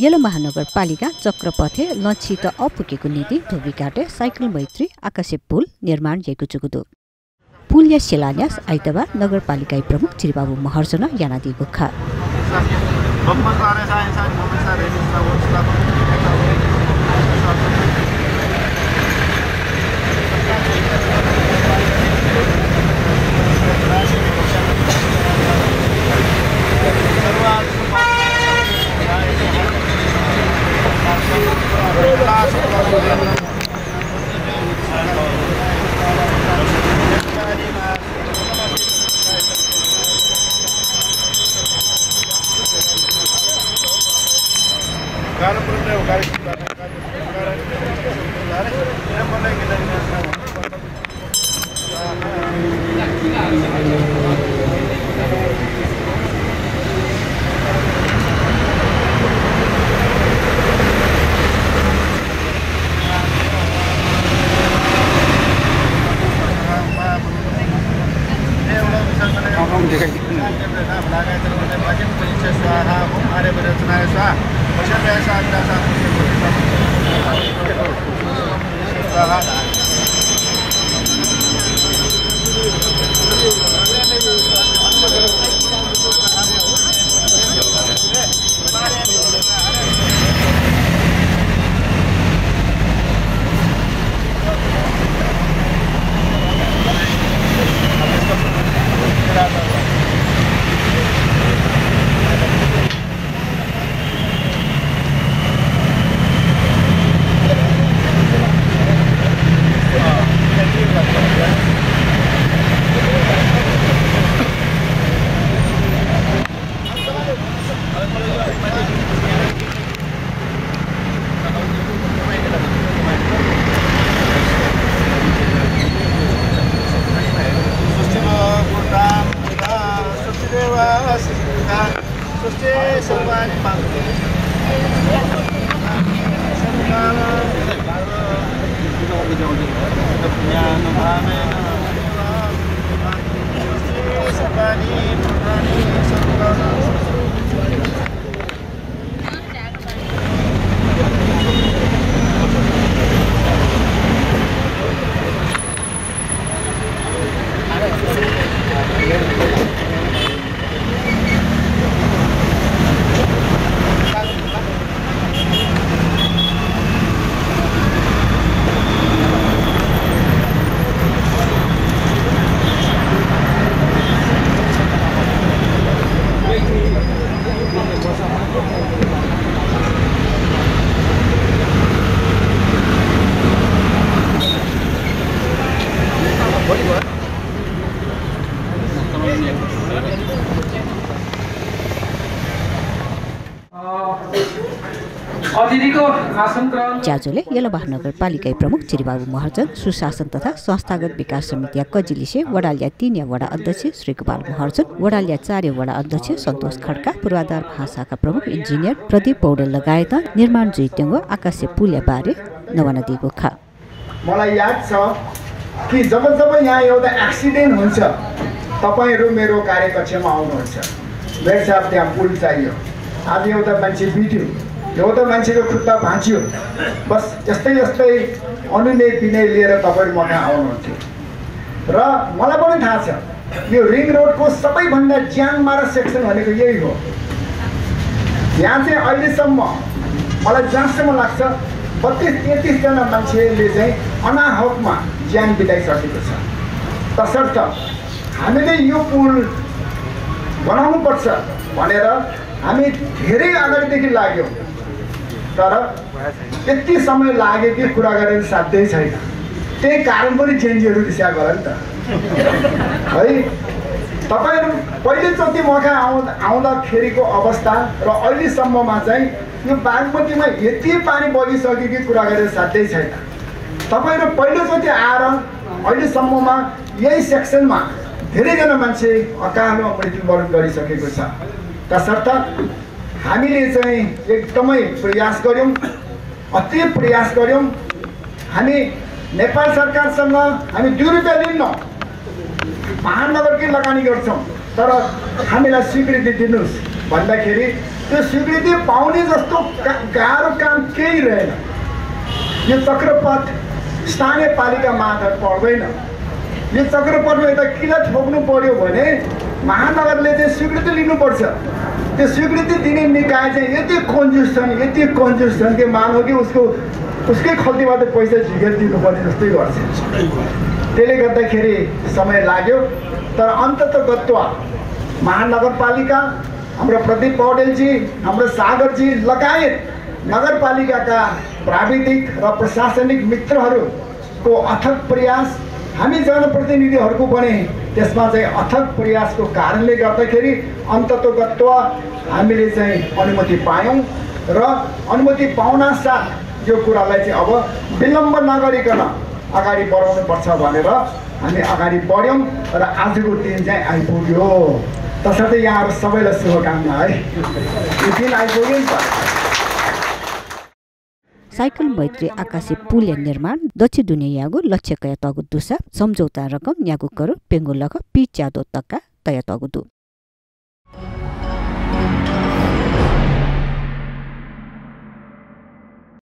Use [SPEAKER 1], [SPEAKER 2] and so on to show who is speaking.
[SPEAKER 1] Yellow महानगरपालिका चक्रपथे लक्षित अपुगेको नीति धोबीघाटे साइकल मैत्री आकाशे पुल निर्माण भएको जुगुदो पुल या शिलान्यास आइतबार नगरपालिका प्रमुख चिरबाबु महर्जन यानादी गोखा ज्याजोले येलो महानगरपालिका प्रमुख चिरबाबु महर्जन सुशासन तथा संस्थागत विकास समिति कजिलिसे वडालिया 3 या वडा अध्यक्ष श्री गोपाल महर्जन वडालिया 4 या वडा अध्यक्ष सन्तोष खड्का पूर्वाधार भाषाका प्रमुख इन्जिनियर प्रदीप पौडेल लगायत निर्माण जुइत्यङ्ग आकाशे पुल बारे नवाना दिएको खा
[SPEAKER 2] मलाई याद छ कि जब यहाँ एउटा एक्सिडेन्ट हुन्छ तपाईहरु मेरो कार्यकक्षमा आउनुहुन्छ मेरो साहब त्यहाँ पुल चाहियो आज एउटा मान्छे बित्यो एउटा मान्छेको खुट्टा भाँच्यो बस यस्तै अनुनय विनय लिएर तपाईहरु मका आउनुहुन्थ्यो र मलाई पनि थाहा छ यो रिङ रोडको सबैभन्दा ज्यानमारा सेक्सन भनेको यही हो यहाँ चाहिँ अहिलेसम्म मलाई जहाँसम्म लाग्छ 32-33 जना मान्छेले चाहिँ अनाहकमा ज्यान बिताइसकेको छ तसर्थ हामीले यो पुल बनाउनुपर्छ भनेर हामी धेरै अगाडिदेखि लाग्यौं तर यति समय लाग्यो कि कुरा गरेर साध्यै छैन त्यही कारण पनि चेन्जहरू दिशा गर नि त है तपाईहरु पहिलोचोटि मका आउँदाखेरिको अवस्था र अहिलेसम्ममा चाहिँ यो बागमतीमा यति पानी बगिसक्यो कि कुरा गरेर साध्यै छैन तपाईहरु पहिलोचोटि आएर अहिलेसम्ममा यही सेक्सनमा धेरैजना मान्छे अकालमा मृत्युवरण गरिसकेको छ तसर्थ हामीले चाहिँ एकदमै प्रयास गर्यौं अति प्रयास गर्यौं हामी नेपाल सरकारसँग हामी 2 रुपैयाँ लिन्न महानगरकै लगानी गर्छौं तर हामीलाई स्वीकृति दिनुस् भन्दाखेरि त्यो स्वीकृति पाउने जस्तो गाह्रो काम केही रहेन। यो चक्रपथ स्थानीय पालिका मार्फत पर्दैन। यो चक्रपथमा यता किला ठोक्नु पर्यो भने महानगरले चाहिँ स्वीकृति लिनुपर्छ। त्यो स्वीकृति दिने निकाय चाहिँ यति कन्जुस छन् कि मानौ कि उसकै खल्तीबाट पैसा झिकेर दिनुपर्ने जस्तै गर्छ। त्यसले गर्दाखेरि समय लाग्यो, तर अन्ततगत्वा महानगरपालिका, हाम्रो प्रदीप पौडेलजी, हाम्रो सागरजी लगायत नगरपालिकाका प्राविधिक र प्रशासनिक मित्रहरूको अथक प्रयास, हामी जनप्रतिनिधिहरूको पनि त्यसमा चाहिँ अथक प्रयासको कारणले गर्दाखेरि अन्ततोगत्वा हामीले चाहिँ अनुमति पायौँ र अनुमति पाउनासाथ यो कुरालाई चाहिँ अब विलम्ब नगरिकन अगाडि बढाउनुपर्छ भनेर हामी अगाडि बढ्यौँ र आजको दिन चाहिँ आइपुग्यो। तसर्थ यहाँहरू सबैलाई शुभकामना है। यो दिन आइपुग्यो नि त।
[SPEAKER 1] साइकल मैत्री आकाशी पुल निर्माण दक्षिण दुनियाँगो लक्ष्य कया तगु दुसा सम्झौता रकम न्यागु करो पेंगु लख पी च्यादो तक्का तया तगु दु